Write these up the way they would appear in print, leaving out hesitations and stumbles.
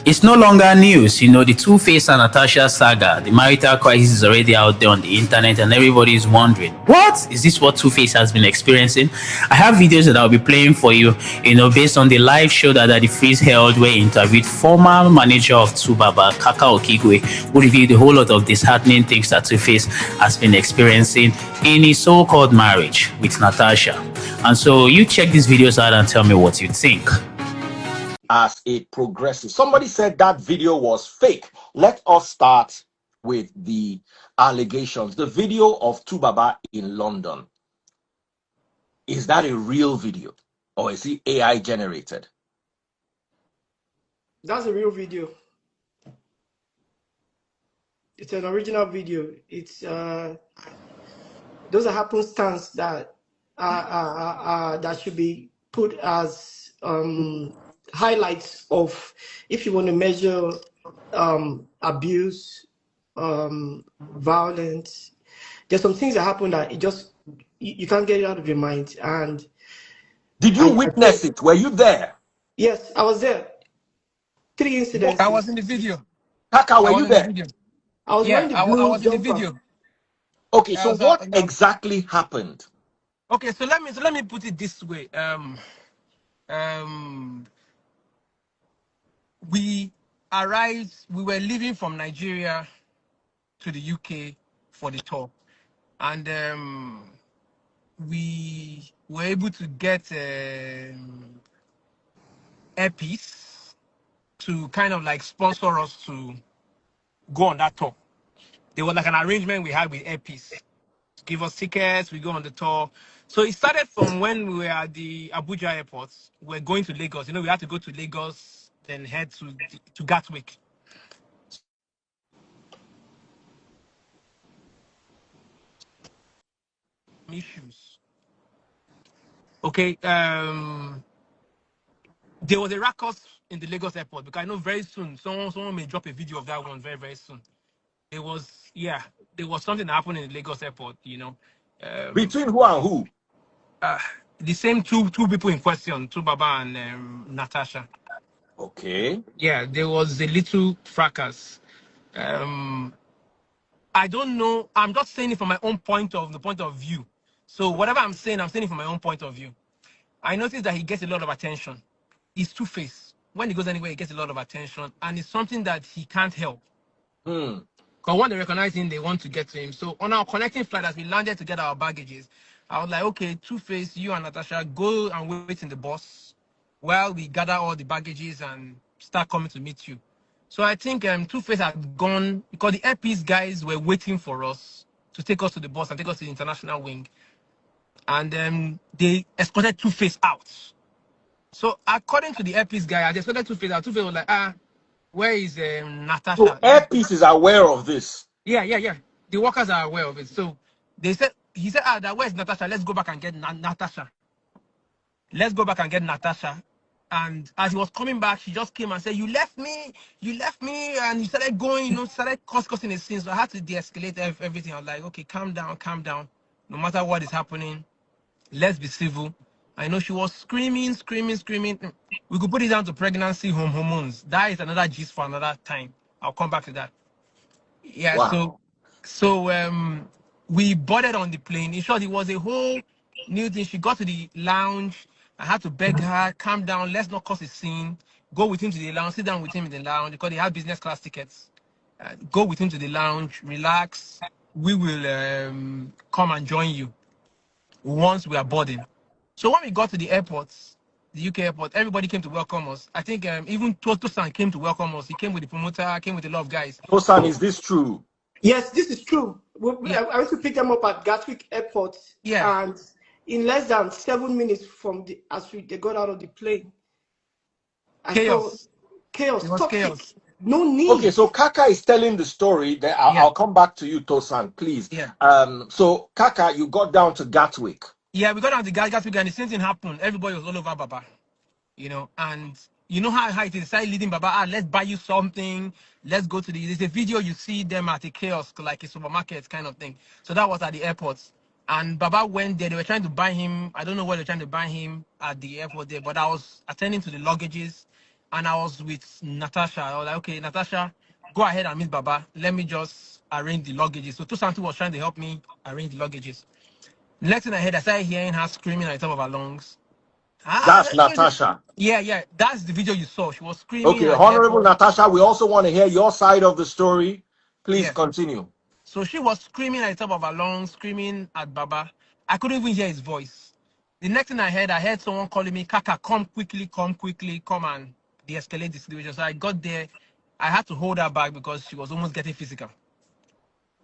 It's no longer news. The Tuface and Natasha saga, the marital crisis is already out there on the internet, and everybody is wondering, what is this? What Tuface has been experiencing? I have videos that I'll be playing for you. Based on the live show that the Freeze held, where he interviewed former manager of Tubaba, Kaka Okigwe, who revealed a whole lot of disheartening things that Tuface has been experiencing in his so-called marriage with Natasha. And so you check these videos out and tell me what you think. As it progresses, somebody said that video was fake. Let us start with the allegations. The video of Tubaba in London, is that a real video or is it AI generated? That's a real video. It's an original video. It's those are happenstance that that should be put as highlights of, if you want to measure abuse, violence. There's some things that happen that you can't get it out of your mind. And did you witness it? Were you there? Yes, I was there. 3 incidents. I was in the video. Kaka, were you there? I was wearing the blue I was jumper. in the video. Okay, so what exactly happened? Okay, so let me put it this way. We arrived. We were leaving from Nigeria to the UK for the tour, and we were able to get Airpiece to kind of like sponsor us to go on that tour. There was like an arrangement we had with Airpiece to give us tickets. We go on the tour. So it started from when we were at the Abuja airport. We're going to Lagos. We had to go to Lagos, then head to Gatwick. Issues. Okay. There was a ruckus in the Lagos airport, because I know very soon someone may drop a video of that one very, very soon. There was something that happened in the Lagos airport, Between who and who? The same two people in question, Tubaba and Natasha. Okay. Yeah, there was a little fracas. I don't know. I'm just saying it from my own point of view. So whatever I'm saying it from my own point of view. I noticed that he gets a lot of attention. He's Tuface. When he goes anywhere, he gets a lot of attention, and it's something that he can't help. Because when they recognize him, they want to get to him. So on our connecting flight, as we landed to get our baggages, I was like, okay, Tuface, you and Natasha, go and wait in the bus while we gather all the baggages and start coming to meet you. So I think Tuface had gone, because the Airpiece guys were waiting for us to take us to the bus and take us to the international wing. And they escorted Tuface out. So according to the Airpiece guy, they escorted Tuface out. Tuface was like, where is Natasha? So Airpiece is aware of this. Yeah. The workers are aware of it. So he said, where's Natasha? Let's go back and get Natasha. Let's go back and get Natasha. And as he was coming back, she just came and said, you left me. And he started going, started causing a scene. So I had to de-escalate everything. I was like, okay, calm down. No matter what is happening, let's be civil. I know she was screaming. We could put it down to pregnancy, hormones. That is another gist for another time. I'll come back to that. Yeah, wow. So we boarded on the plane. In short, it was a whole new thing. She got to the lounge. I had to beg her, calm down, let's not cause a scene. Go with him to the lounge, sit down with him in the lounge, because they had business class tickets. Go with him to the lounge, relax. We will come and join you once we are boarding. So when we got to the airport, the UK airport, everybody came to welcome us. I think even Tosan came to welcome us. He came with the promoter, came with a lot of guys. Tosan, is this true? Yes, this is true. I went to pick them up at Gatwick Airport. Yeah. And in less than 7 minutes from they got out of the plane, Chaos. Chaos. It was chaos. No need. Okay, so Kaka is telling the story. That I'll come back to you, Tosan, please. Yeah. So Kaka, you got down to Gatwick. Yeah, we got down to Gatwick, and the same thing happened. Everybody was all over Baba, and you know how it is. Started leading Baba, let's buy you something. Let's go to there's a video you see them at a kiosk, like a supermarket kind of thing. So that was at the airport. And Baba went there. They were trying to buy him. I don't know what they're trying to buy him at the airport there, but I was attending to the luggages. and I was with Natasha. I was like, okay, Natasha, go ahead and meet Baba. Let me just arrange the luggages. So Tusantu was trying to help me arrange the luggages. Next thing I heard, I started hearing her screaming at the top of her lungs. Ah, That's Natasha. yeah. That's the video you saw. She was screaming Okay, at the Honorable airport. Natasha, we also want to hear your side of the story. Please Yeah. continue. So she was screaming at the top of her lungs, screaming at Baba. I couldn't even hear his voice. The next thing I heard someone calling me, Kaka, come quickly, come and de-escalate the situation. So I got there. I had to hold her back because she was almost getting physical.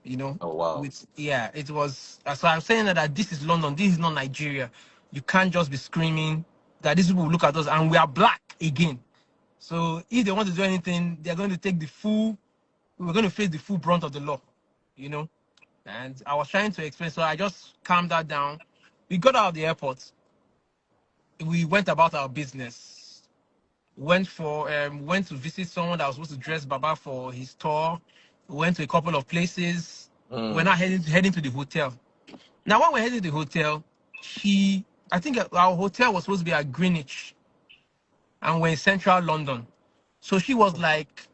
You know, Oh, wow. it was. So I'm saying that this is London, this is not Nigeria. You can't just be screaming that these people will look at us and we are black again. So if they want to do anything, they're going to take we're going to face the full brunt of the law, you know. And I was trying to explain, so I just calmed that down. We got out of the airport. We went about our business. Went to visit someone that was supposed to dress Baba for his tour. We went to a couple of places. We're Mm. now heading to the hotel. Now, when we're heading to the hotel, I think our hotel was supposed to be at Greenwich, and we're in central London. So she was like,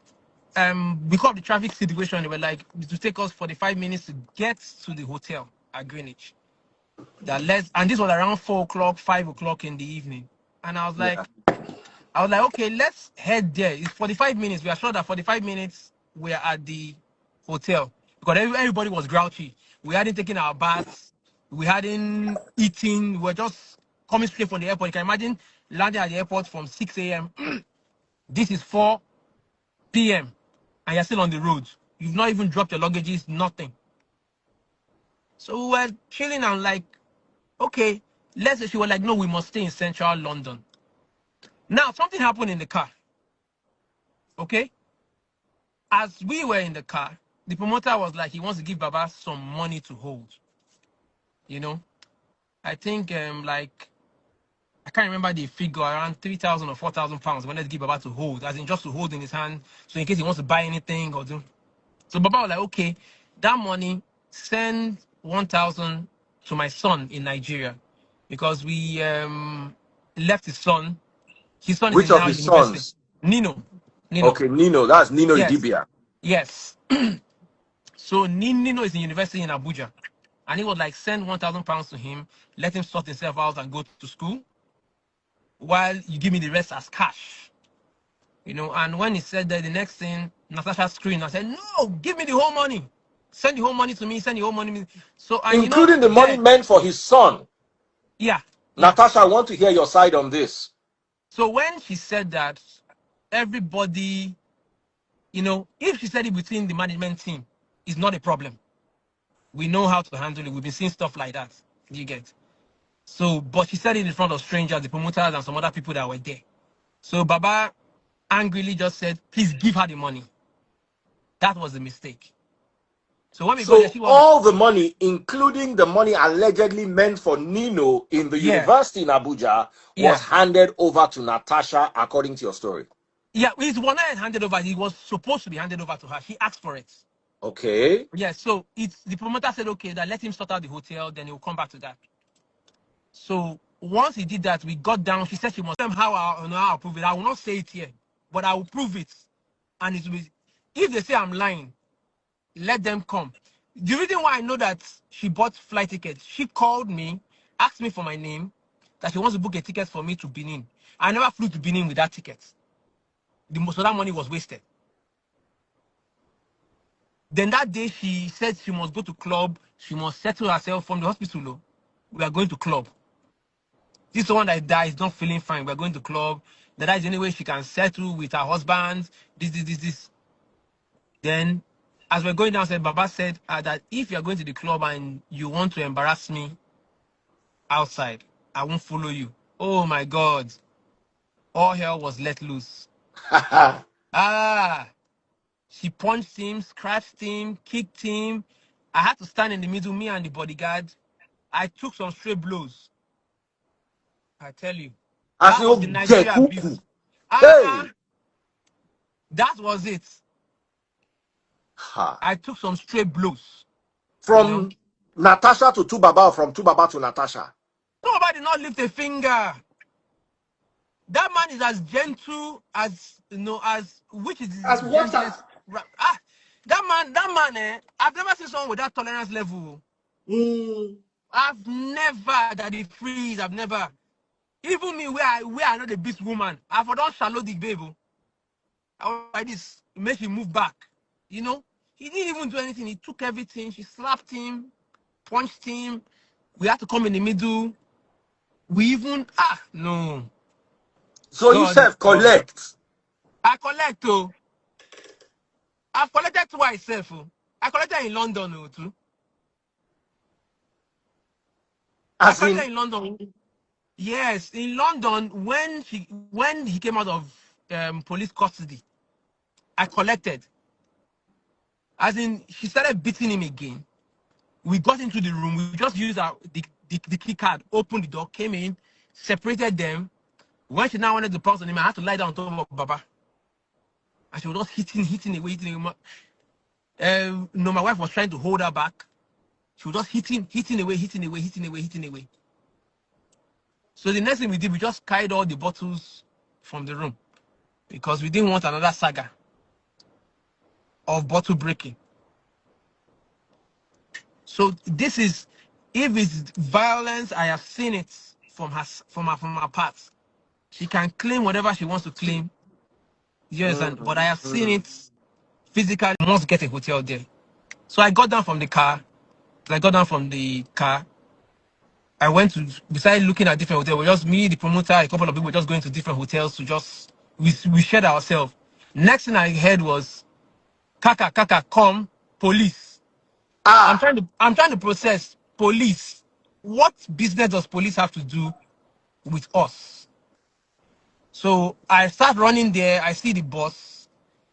because of the traffic situation, they were like, it will take us 45 minutes to get to the hotel at Greenwich. And this was around 4 o'clock, 5 o'clock in the evening. And Yeah. I was like, okay, let's head there. It's 45 minutes. We are sure that 45 minutes we're at the hotel because everybody was grouchy. We hadn't taken our baths. We hadn't eaten. We were just coming straight from the airport. You can imagine landing at the airport from 6 a.m. This is 4 p.m. and you're still on the road. You've not even dropped your luggages, nothing. So we were chilling and like, okay, let's say she was like, no, we must stay in central London. Now, something happened in the car. Okay? As we were in the car, the promoter was like, he wants to give Baba some money to hold. You know? I think I can't remember the figure, around 3,000 or 4,000 pounds. He wanted to give Baba to hold, as in just to hold in his hand, so in case he wants to buy anything or do. So Baba was like, okay, that money, send 1,000 to my son in Nigeria. Because we left his son. His son is Which in of now his university. sons? Nino. Okay, Nino. That's Nino Yes. Idibia. Yes. So Nino is in university in Abuja. And he was like, send 1,000 pounds to him, let him sort himself out and go to school, while you give me the rest as cash. You know, and when he said that, the next thing, Natasha screamed and said, no, give me the whole money. Send the whole money to me, send the whole money to me. So, and you know, Including the money there, meant for his son. yeah. Natasha, I want to hear your side on this. So when she said that, everybody, you know, if she said it between the management team, it's not a problem. We know how to handle it. We've been seeing stuff like that. You get. So, but she said it in front of strangers, the promoters, and some other people that were there. So Baba angrily just said, please give her the money. That was a mistake. So when we got there, So she was, all the money, including the money allegedly meant for Nino in the yeah, university in Abuja, was yeah. handed over to Natasha, according to your story. Yeah, it was not handed over. He was supposed to be handed over to her. She asked for it. Okay. Yeah, so it's the promoter said, okay, that let him sort out the hotel, then he'll come back to that. So once he did that, we got down. She said she must tell him how I'll prove it. I will not say it here, but I will prove it. And it will be, if they say I'm lying, let them come. The reason why I know that she bought flight tickets, she called me, asked me for my name, that she wants to book a ticket for me to Benin. I never flew to Benin with that ticket. Most of that money was wasted. Then that day she said she must go to club, she must settle herself from the hospital. Oh. We are going to club. This is the one that is not feeling fine. We're going to club. That is the only way she can settle with her husband. This. Then, as we're going downstairs, Baba said that if you're going to the club and you want to embarrass me outside, I won't follow you. Oh my God. All hell was let loose. She punched him, scratched him, kicked him. I had to stand in the middle, me and the bodyguard. I took some straight blows. I tell you. As That was the you Nigeria Kuku. abuse. Hey. That was it. Ha. I took some straight blows. You know. From Natasha to Tubaba, or from Tubaba to Natasha? Nobody did not lift a finger. That man is as gentle as as which is As the water. gentlest. That man, I've never seen someone with that tolerance level. Mm. I've never that he freeze. I've never. Even me, where I know the beast woman, I've done shallow the baby. I was like this, make him move back. You know, he didn't even do anything. He took everything. She slapped him, punched him. We had to come in the middle. We even no. So you God is self God. collect. I collect oh. I've collected twice, self. I collected in London too. I As collected in, in London. Yes, in London when he came out of police custody, I collected. As in, she started beating him again. We got into the room. We just used the key card, opened the door, came in, separated them. When she now wanted to pounce on him, I had to lie down on top of Baba. And she was just hitting away. No, my wife was trying to hold her back. She was just hitting away. So the next thing we did, we just carried all the bottles from the room because we didn't want another saga of bottle breaking. So this is, if it's violence, I have seen it from her part. She can claim whatever she wants to claim. Yes, but I have seen it physically. Must get a hotel there. So I got down from the car. I went to, besides looking at different hotels, we just me, the promoter, a couple of people just going to different hotels to just we shared ourselves. Next thing I heard was Kaka, come, police. I'm ah, trying to process police. What business does police have to do with us? So I start running there, I see the boss,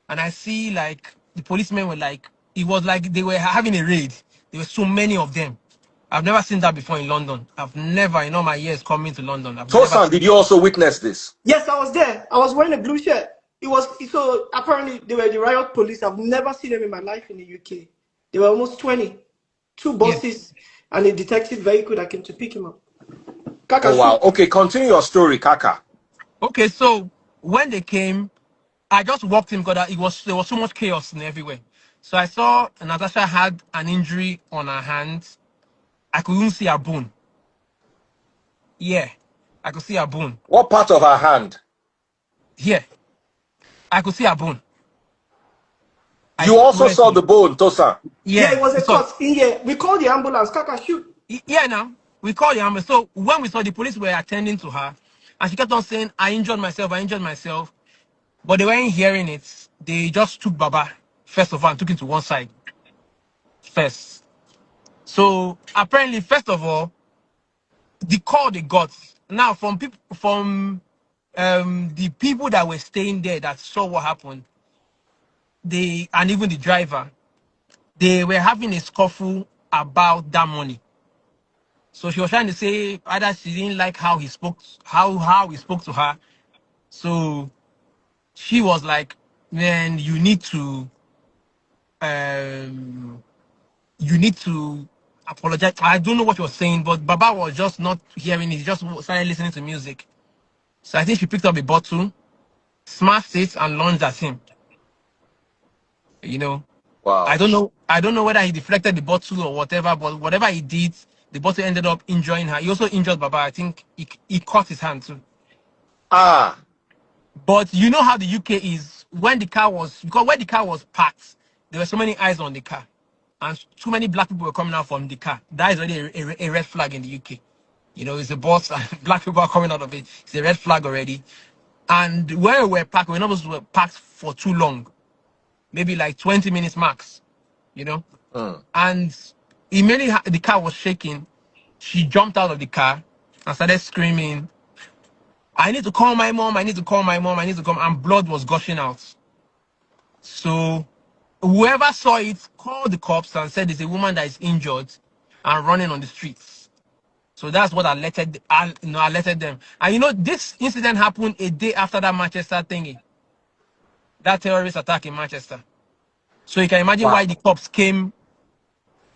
and I see like the policemen were like, it was like they were having a raid. There were so many of them. I've never seen that before in London. I've never, in all my years coming to London, I've never Tosan, seen. did you also witness this? Yes, I was there. I was wearing a blue shirt. It was so apparently they were the riot police. I've never seen them in my life in the UK. There were almost 20, two Yes. buses and a detective vehicle that came to pick him up. Kaka Oh wow. shoot. Okay, continue your story, Kaka. Okay, so when they came, I just walked in because there was so much chaos in everywhere. So I saw Natasha had an injury on her hand. I couldn't see her bone. Yeah, I could see her bone. What part of her hand? Here, I could see her bone. I You also swear to saw you. the bone, Tosan. Yeah, Yeah, it was we a saw. cut in here. We called the ambulance. Kaka shoot. Yeah, now we called the ambulance. So when we saw the police were attending to her, and she kept on saying, I injured myself. But they weren't hearing it. They just took Baba, first of all, and took him to one side first. So apparently, first of all, the call they got now from people from the people that were staying there that saw what happened, they and even the driver, they were having a scuffle about that money. So she was trying to say either she didn't like how he spoke, how he spoke to her. So she was like, "Man, um, you need to apologize." I don't know what you're saying, but Baba was just not hearing it. He just started listening to music. So I think she picked up a bottle, smashed it, and lunged at him. You know, I Wow. don't know. I don't know whether he deflected the bottle or whatever, but whatever he did, the bottle ended up injuring her. He also injured Baba. I think he cut his hand too. Ah, But you know how the UK is when the car was because when the car was parked, there were so many eyes on the car, and too many black people were coming out from the car. That is already a red flag in the UK. You know, it's a bus and black people are coming out of it. It's a red flag already. And where we were parked, we're not supposed to be parked for too long, maybe like 20 minutes max. You know, and immediately the car was shaking. She jumped out of the car and started screaming, I need to call my mom, I need to call my mom, I need to come. And blood was gushing out. So whoever saw it called the cops and said there's a woman that is injured and running on the streets. So that's what alerted them. And you know, this incident happened a day after that Manchester thingy, that terrorist attack in Manchester. So you can imagine why wow. the cops came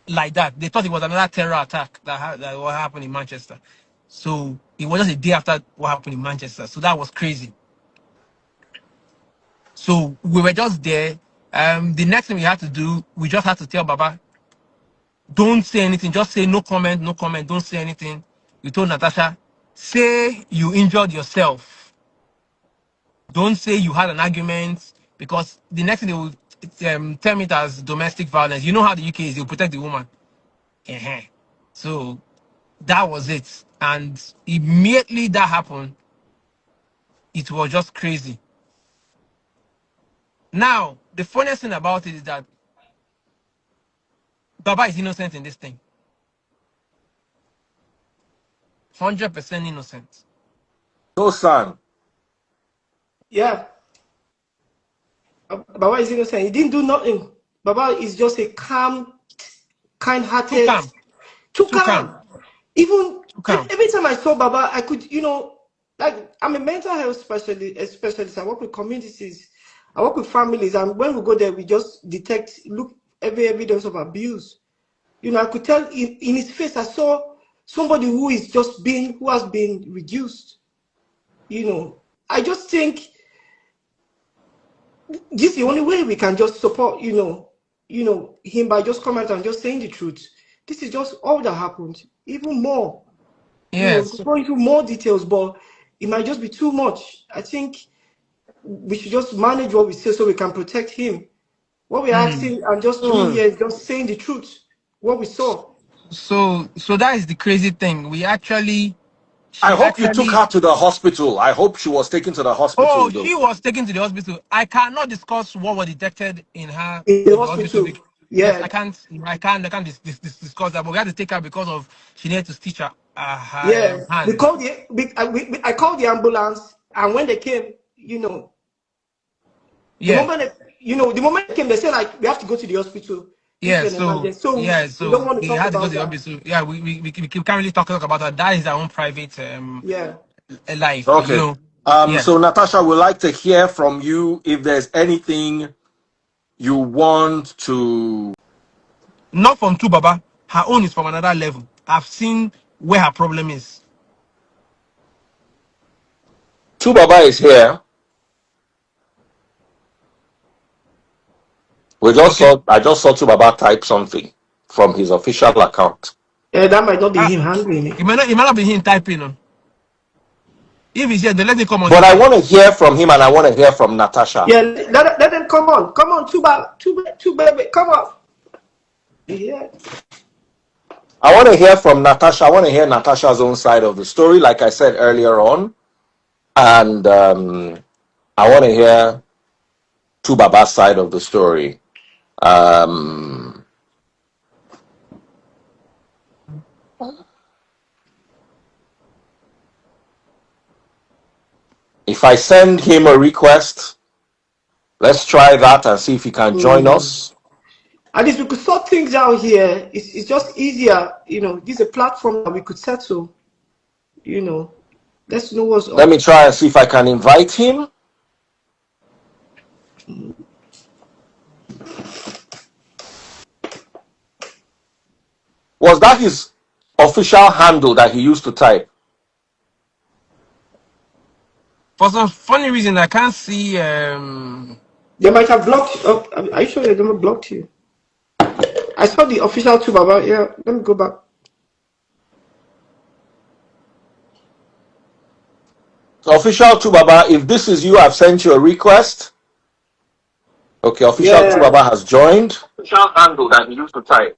like that. They thought it was another terror attack that what happened in Manchester. So it was just a day after what happened in Manchester. So that was crazy. So we were just there. The next thing we had to do, we just had to tell Baba, don't say anything. Just say no comment, no comment. Don't say anything. We told Natasha, say you injured yourself. Don't say you had an argument, because the next thing they will term it as domestic violence. You know how the UK is, they'll protect the woman. Uh-huh. So that was it. And immediately that happened, it was just crazy. Now, the funniest thing about it is that Baba is innocent in this thing. 100% innocent. No, son. Yeah. Baba is innocent. He didn't do nothing. Baba is just a calm, kind-hearted. Too calm. Too Too calm. calm. Even Too calm. every time I saw Baba, I could, like, I'm a mental health specialist. I work with communities. I work with families. And when we go there, we just look every evidence of abuse. I could tell in his face, I saw somebody who has been reduced. I just think this is the only way we can just support, him, by just coming out and just saying the truth. This is just all that happened. Even more. Yes. Go into more details, but it might just be too much. I think we should just manage what we say so we can protect him. What we're asking and just doing here is just saying the truth, what we saw. So that is the crazy thing. I hope you took her to the hospital. I hope she was taken to the hospital. Oh, though. she was taken to the hospital. I cannot discuss what was detected in her In the hospital. Yes, Yeah. I can't discuss that, but we had to take her because of she needed to stitch her Yeah. hand. I called the ambulance, and when they came, the moment they came, they said, like, we have to go to the hospital. Yeah, so we don't want to we talk had to go about to the that. hospital. Yeah, we can't really talk about that. That is our own private life. Okay. So Natasha, would like to hear from you if there's anything you want to. Not from Baba. Her own is from another level. I've seen where her problem is. Baba is here. I just saw Baba type something from his official account. Yeah, that might not be him handling it. It might not be him typing. If he's here, then let him come on. But I want to hear from him, and I want to hear from Natasha. Yeah, let them come on. Come on, baby, come on. Yeah. I want to hear from Natasha. I want to hear Natasha's own side of the story, like I said earlier on. And I want to hear Baba's side of the story. If I send him a request, let's try that and see if he can join us. At least we could sort things out here. It's just easier, this is a platform that we could settle, let's know what's up. Let me try and see if I can invite him. Was that his official handle that he used to type? For some funny reason, I can't see. They might have blocked you. Oh, are you sure they never blocked you? I saw the official Baba. Yeah, let me go back. Official Baba, if this is you, I've sent you a request. Okay, official Baba has joined. Official handle that he used to type.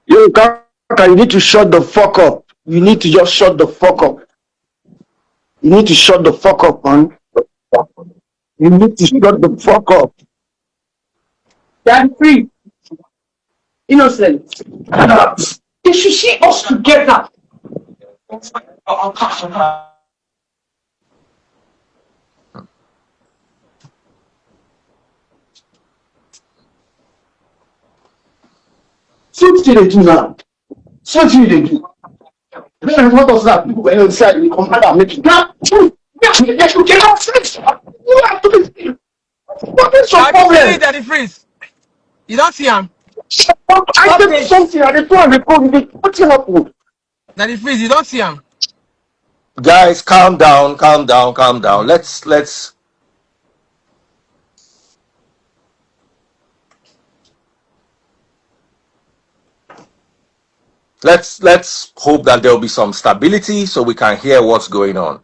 Yo, Kaka, you need to shut the fuck up. You need to just shut the fuck up. You need to shut the fuck up, man. You need to shut the fuck up. I'm free. Innocent. They should see us together. So what did they do now? So what did they do? What does that people were inside the compound and make it? What is your problem? Daddy Freeze. You don't see him. I did something. I did on the phone. What happened? Now the freeze, you don't see him. Guys, calm down. Let's hope that there'll be some stability so we can hear what's going on.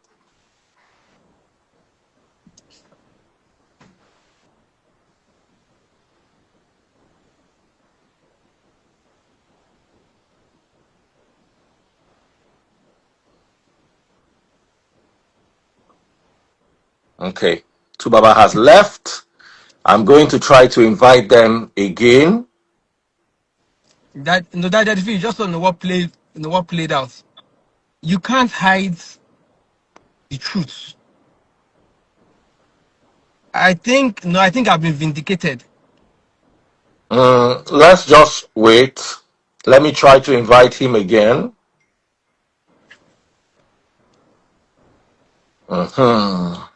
Okay, Tubaba has left. I'm going to try to invite them again. That the freeze just don't know what played out. You can't hide the truth. I think I've been vindicated. Let's just wait. Let me try to invite him again. Mhm.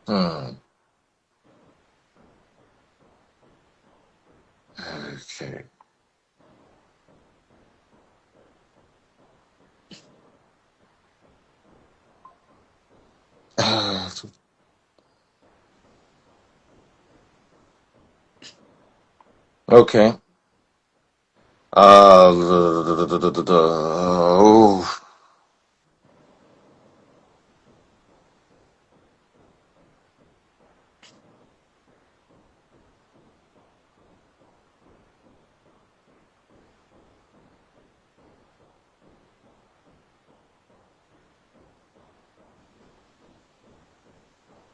Hmm. Okay. Okay. Oh.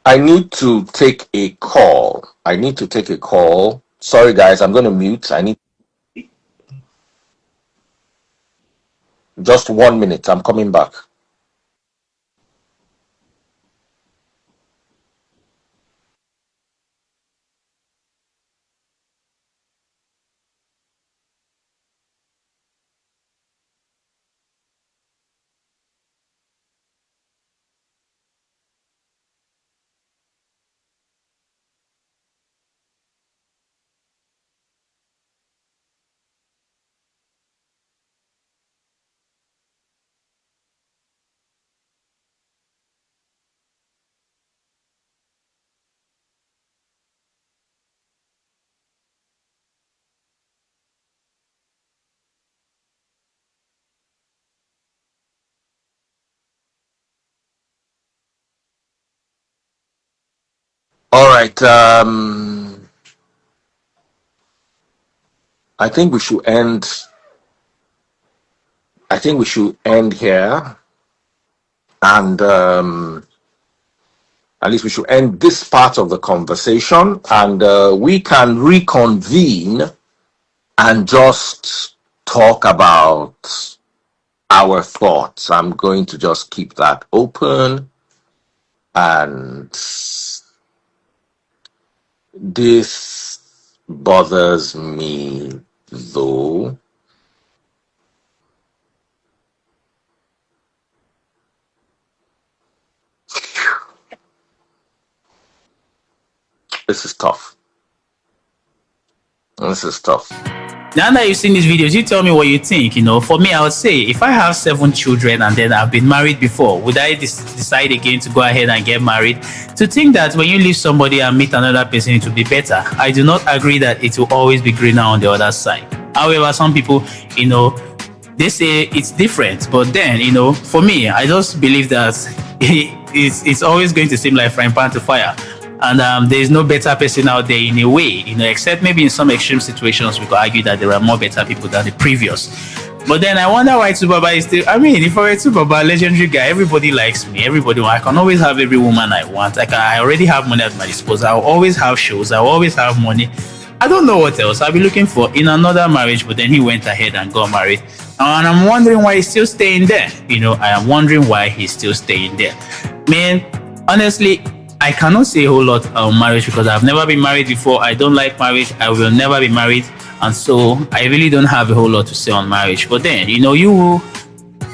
I need to take a call. Sorry, guys, I'm going to mute. I need just 1 minute. I'm coming back. All right. I think we should end. Here, and at least we should end this part of the conversation, and we can reconvene and just talk about our thoughts. I'm going to just keep that open, and this bothers me though. This is tough. Now that you've seen these videos, you tell me what you think. For me, I would say if I have 7 children and then I've been married before, would I decide again to go ahead and get married? To think that when you leave somebody and meet another person, it will be better. I do not agree that it will always be greener on the other side. However, some people, they say it's different. But then, for me, I just believe that it's always going to seem like frying pan to fire. And there's no better person out there in a way, except maybe in some extreme situations we could argue that there are more better people than the previous. But then I wonder why Tubaba is still. I mean, if I were Tubaba, legendary guy, everybody likes me. I can always have every woman I want. I already have money at my disposal. I'll always have shows. I'll always have money. I don't know what else I'll be looking for in another marriage. But then he went ahead and got married, and I'm wondering why he's still staying there. I am wondering why he's still staying there. Man, honestly, I cannot say a whole lot on marriage because I've never been married before. I don't like marriage. I will never be married. And so I really don't have a whole lot to say on marriage. But then,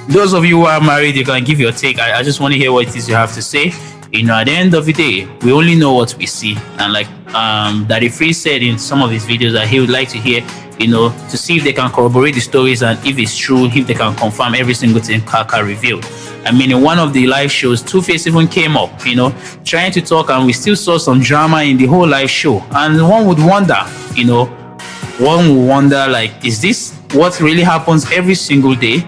Those of you who are married, you can give your take. I just want to hear what it is you have to say. You know, at the end of the day, we only know what we see. And like Daddy Free said in some of his videos, that he would like to hear, you know, to see if they can corroborate the stories and if it's true, if they can confirm every single thing Kaka revealed. I mean, in one of the live shows, Tuface even came up, you know, trying to talk, and we still saw some drama in the whole live show. And one would wonder, you know, like, is this what really happens every single day?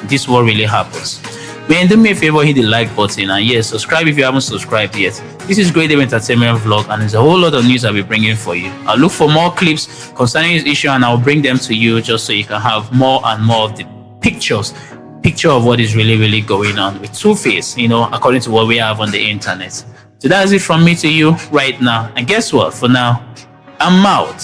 This what really happens. Man, do me a favor, hit the like button, and yes, subscribe if you haven't subscribed yet. This is Great Day Entertainment Vlog, and there's a whole lot of news I'll be bringing for you. I'll look for more clips concerning this issue, and I'll bring them to you just so you can have more and more of the picture of what is really going on with Tuface, you know, according to what we have on the internet. So that's it from me to you right now. And guess what? For now, I'm out.